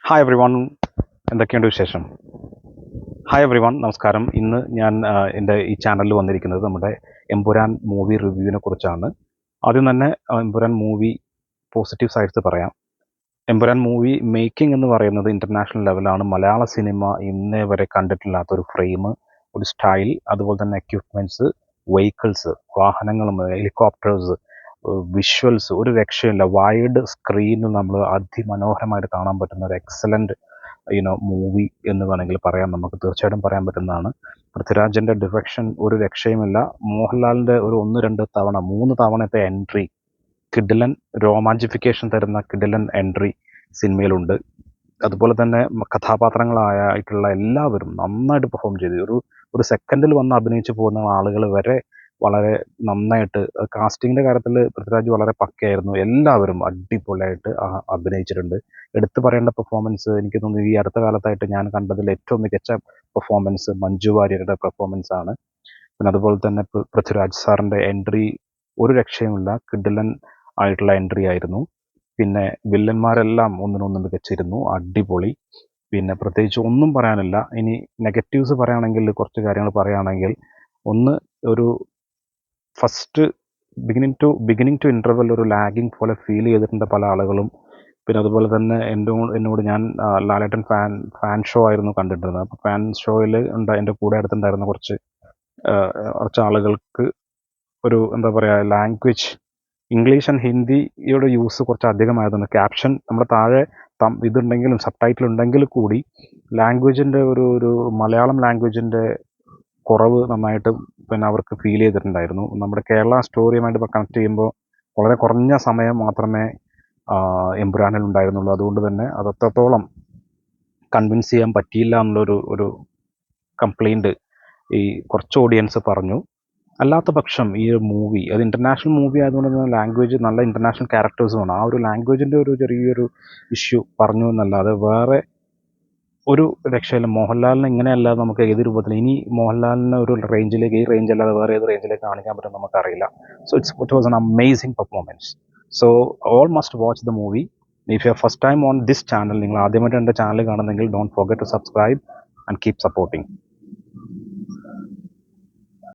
Hi every one, എന്തൊക്കെയുണ്ട് വിശേഷം? Hi every one, നമസ്കാരം. ഇന്ന് ഞാൻ എൻ്റെ ഈ ചാനലിൽ വന്നിരിക്കുന്നത് നമ്മുടെ എമ്പുരാൻ മൂവി റിവ്യൂവിനെ കുറിച്ചാണ്. ആദ്യം തന്നെ എമ്പുരാൻ മൂവി പോസിറ്റീവ് സൈഡ്സ് പറയാം. എമ്പുരാൻ മൂവി മേക്കിംഗ് എന്ന് പറയുന്നത് ഇൻ്റർനാഷണൽ ലെവലാണ്. മലയാള സിനിമ ഇന്നേ വരെ കണ്ടിട്ടില്ലാത്തൊരു ഫ്രെയിം, ഒരു സ്റ്റൈൽ, അതുപോലെ തന്നെ എക്യുപ്മെൻറ്റ്സ്, വെഹിക്കിൾസ്, വാഹനങ്ങളും, ഹെലികോപ്റ്റേഴ്സ്, വിഷ്വൽസ് ഒരു രക്ഷയില്ല. വൈഡ് സ്ക്രീനിൽ നമ്മൾ അതിമനോഹരമായിട്ട് കാണാൻ പറ്റുന്ന ഒരു എക്സലൻറ്റ് മൂവി എന്ന് വേണമെങ്കിൽ പറയാം. നമുക്ക് തീർച്ചയായിട്ടും പറയാൻ പറ്റുന്നതാണ്. പൃഥ്വിരാജിൻ്റെ ഡിറക്ഷൻ ഒരു രക്ഷയുമില്ല. മോഹൻലാലിൻ്റെ ഒരു 1-2 തവണ 3 തവണത്തെ എൻട്രി കിഡിലൻ രോമാഞ്ചിഫിക്കേഷൻ തരുന്ന കിഡിലൻ എൻട്രി സിനിമയിലുണ്ട്. അതുപോലെ തന്നെ കഥാപാത്രങ്ങളായിട്ടുള്ള എല്ലാവരും നന്നായിട്ട് പെർഫോം ചെയ്തു. ഒരു സെക്കൻഡിൽ വന്ന് അഭിനയിച്ച് പോകുന്ന ആളുകൾ വരെ വളരെ നന്നായിട്ട്, കാസ്റ്റിങ്ങിൻ്റെ കാര്യത്തിൽ പൃഥ്വിരാജ് വളരെ പക്കയായിരുന്നു. എല്ലാവരും അടിപൊളിയായിട്ട് അഭിനയിച്ചിട്ടുണ്ട്. എടുത്തു പറയേണ്ട പെർഫോമൻസ്, എനിക്ക് തോന്നുന്നു ഈ അടുത്ത കാലത്തായിട്ട് ഞാൻ കണ്ടതിൽ ഏറ്റവും മികച്ച പെർഫോമൻസ് മഞ്ജു വാര്യരുടെ പെർഫോമൻസ് ആണ്. പിന്നെ അതുപോലെ തന്നെ പൃഥ്വിരാജ് സാറിൻ്റെ എൻട്രി ഒരു രക്ഷയുമില്ല, കിഡിലൻ ആയിട്ടുള്ള എൻട്രി ആയിരുന്നു. പിന്നെ വില്ലന്മാരെല്ലാം ഒന്നിനൊന്ന് മികച്ചിരുന്നു, അടിപൊളി. പിന്നെ പ്രത്യേകിച്ച് ഒന്നും പറയാനില്ല. ഇനി നെഗറ്റീവ്സ് പറയുകയാണെങ്കിൽ, കുറച്ച് കാര്യങ്ങൾ പറയുകയാണെങ്കിൽ, ഒന്ന്, ഒരു ഫസ്റ്റ് ബിഗിനിങ് ടു ഇൻ്റർവെൽ ഒരു ലാഗിങ് പോലെ ഫീൽ ചെയ്തിട്ടുണ്ട് പല ആളുകളും. പിന്നെ അതുപോലെ തന്നെ എന്നോട് ഞാൻ ലാലേട്ടൻ ഫാൻ ഷോ ആയിരുന്നു കണ്ടിട്ടിരുന്നത്. അപ്പോൾ ഫാൻ ഷോയിൽ എൻ്റെ കൂടെ അടുത്തുണ്ടായിരുന്ന കുറച്ച് ആളുകൾക്ക് ഒരു എന്താ പറയുക, ലാംഗ്വേജ് ഇംഗ്ലീഷ് ആൻഡ് ഹിന്ദിയുടെ യൂസ് കുറച്ച് അധികമായതുകൊണ്ട് ക്യാപ്ഷൻ നമ്മുടെ താഴെ ഇതുണ്ടെങ്കിലും സബ് ടൈറ്റിൽ ഉണ്ടെങ്കിൽ കൂടി ലാംഗ്വേജിൻ്റെ ഒരു മലയാളം ലാംഗ്വേജിൻ്റെ കുറവ് നന്നായിട്ട് പിന്നെ അവർക്ക് ഫീൽ ചെയ്തിട്ടുണ്ടായിരുന്നു. നമ്മുടെ കേരള സ്റ്റോറിയുമായിട്ട് കണക്ട് ചെയ്യുമ്പോൾ വളരെ കുറഞ്ഞ സമയം മാത്രമേ എമ്പുരാനിൽ ഉണ്ടായിരുന്നുള്ളൂ. അതുകൊണ്ട് തന്നെ അത് അത്രത്തോളം കൺവിൻസ് ചെയ്യാൻ പറ്റിയില്ല എന്നുള്ളൊരു കംപ്ലൈൻറ്റ് ഈ കുറച്ച് ഓഡിയൻസ് പറഞ്ഞു. അല്ലാത്ത പക്ഷം ഈ ഒരു മൂവി അത് ഇൻ്റർനാഷണൽ മൂവി ആയതുകൊണ്ട് തന്നെ ലാംഗ്വേജ് നല്ല ഇൻ്റർനാഷണൽ ക്യാരക്ടേഴ്സുമാണ്. ആ ഒരു ലാംഗ്വേജിൻ്റെ ഒരു ചെറിയൊരു ഇഷ്യൂ പറഞ്ഞു എന്നല്ലാതെ വേറെ ഒരു രക്ഷയില്ല. മോഹൻലാലിന് ഇങ്ങനെയല്ലാതെ നമുക്ക് ഏത് രൂപത്തിൽ ഇനി മോഹൻലാലിന് ഒരു റേഞ്ചിലേക്ക്, ഈ റേഞ്ച് അല്ലാതെ വേറെ ഏത് റേഞ്ചിലേക്ക് കാണിക്കാൻ പറ്റും നമുക്കറിയില്ല. So it was an amazing performance. So all must watch the movie. If you are first time on this channel, നിങ്ങൾ ആദ്യമായിട്ട് എൻ്റെ ചാനൽ കാണുന്നെങ്കിൽ don't forget to subscribe and keep supporting.